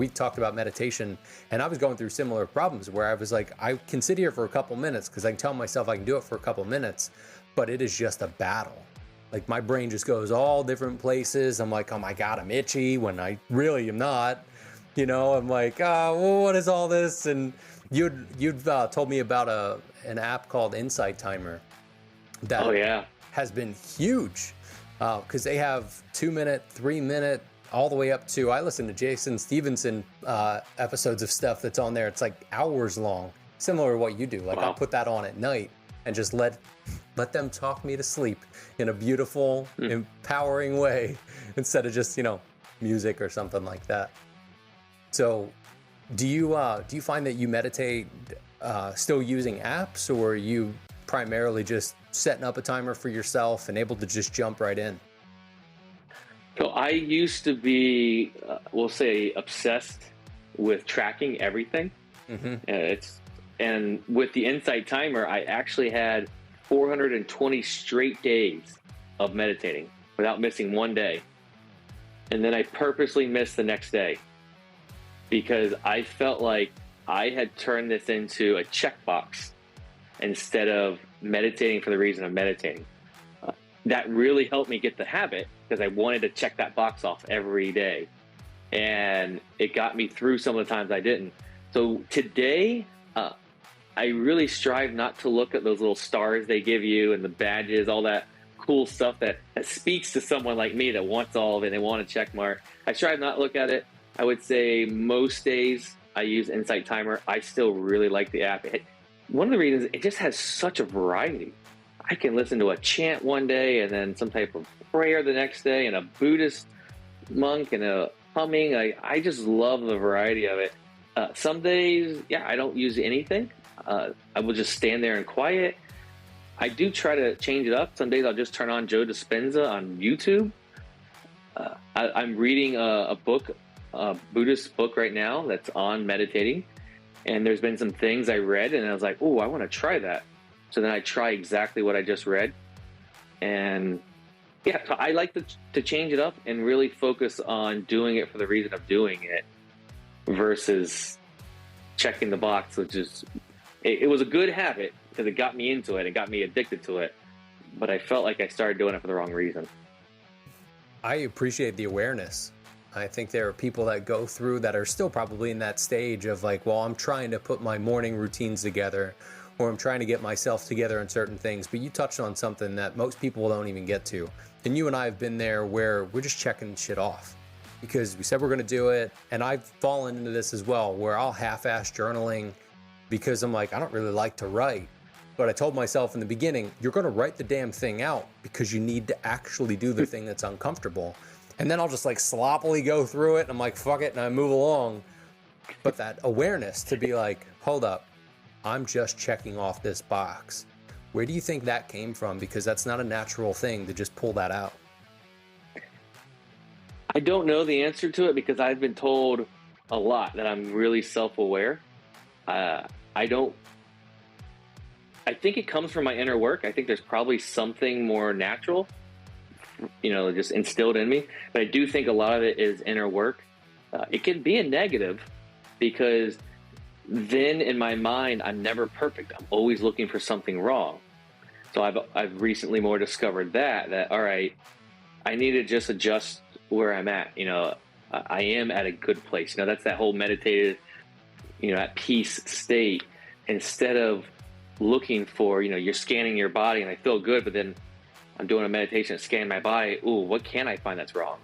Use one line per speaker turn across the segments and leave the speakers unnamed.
We talked about meditation, and I was going through similar problems where I was like, I can sit here for a couple minutes because I can tell myself I can do it for a couple minutes, but it is just a battle. Like my brain just goes all different places. I'm like, oh my God, I'm itchy when I really am not. You know, I'm like, oh, well, what is all this? And you'd told me about an app called Insight Timer that has been huge because they have 2 minute, 3 minute, all the way up to, I listen to Jason Stevenson episodes of stuff that's on there. It's like hours long, similar to what you do. Like I'll put that on at night and just let them talk me to sleep in a beautiful, empowering way instead of just, music or something like that. So do you find that you meditate still using apps, or are you primarily just setting up a timer for yourself and able to just jump right in?
So I used to be, we'll say, obsessed with tracking everything. And with the Insight Timer, I actually had 420 straight days of meditating without missing one day. And then I purposely missed the next day because I felt like I had turned this into a checkbox instead of meditating for the reason of meditating. That really helped me get the habit because I wanted to check that box off every day. And it got me through some of the times I didn't. So today, I really strive not to look at those little stars they give you and the badges, all that cool stuff that speaks to someone like me that wants all of it and they want a check mark. I strive not to look at it. I would say most days I use Insight Timer. I still really like the app. One of the reasons, it just has such a variety. I can listen to a chant one day and then some type of prayer the next day and a Buddhist monk and a humming. I just love the variety of it. Some days, I don't use anything. I will just stand there and quiet. I do try to change it up. Some days I'll just turn on Joe Dispenza on YouTube. I'm reading a book, a Buddhist book right now that's on meditating. And there's been some things I read and I was like, oh, I want to try that. So then I try exactly what I just read. And so I like to change it up and really focus on doing it for the reason of doing it versus checking the box, which is, it was a good habit because it got me into it. It got me addicted to it. But I felt like I started doing it for the wrong reason.
I appreciate the awareness. I think there are people that go through that are still probably in that stage of like, well, I'm trying to put my morning routines together, or I'm trying to get myself together in certain things. But you touched on something that most people don't even get to. And you and I have been there where we're just checking shit off because we said we're going to do it. And I've fallen into this as well, where I'll half-ass journaling because I'm like, I don't really like to write. But I told myself in the beginning, you're going to write the damn thing out because you need to actually do the thing that's uncomfortable. And then I'll just like sloppily go through it and I'm like, fuck it, and I move along. But that awareness to be like, hold up, I'm just checking off this box. Where do you think that came from? Because that's not a natural thing to just pull that out.
I don't know the answer to it because I've been told a lot that I'm really self-aware. I think it comes from my inner work. I think there's probably something more natural, just instilled in me. But I do think a lot of it is inner work. It can be a negative because then in my mind, I'm never perfect. I'm always looking for something wrong. So I've recently more discovered that all right, I need to just adjust where I'm at. I am at a good place. That's that whole meditative, at peace state. Instead of looking for, you're scanning your body and I feel good, but then I'm doing a meditation and scanning my body. Ooh, what can I find that's wrong?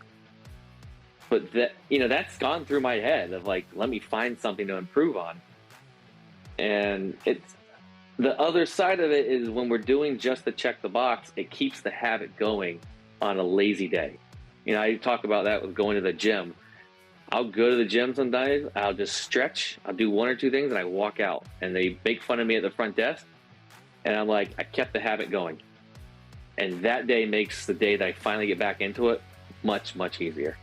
But that's gone through my head of like, let me find something to improve on. And it's the other side of it is when we're doing just to check the box, it keeps the habit going on a lazy day. I talk about that with going to the gym. I'll go to the gym sometimes, I'll just stretch, I'll do one or two things and I walk out and they make fun of me at the front desk. And I'm like, I kept the habit going. And that day makes the day that I finally get back into it much, much easier.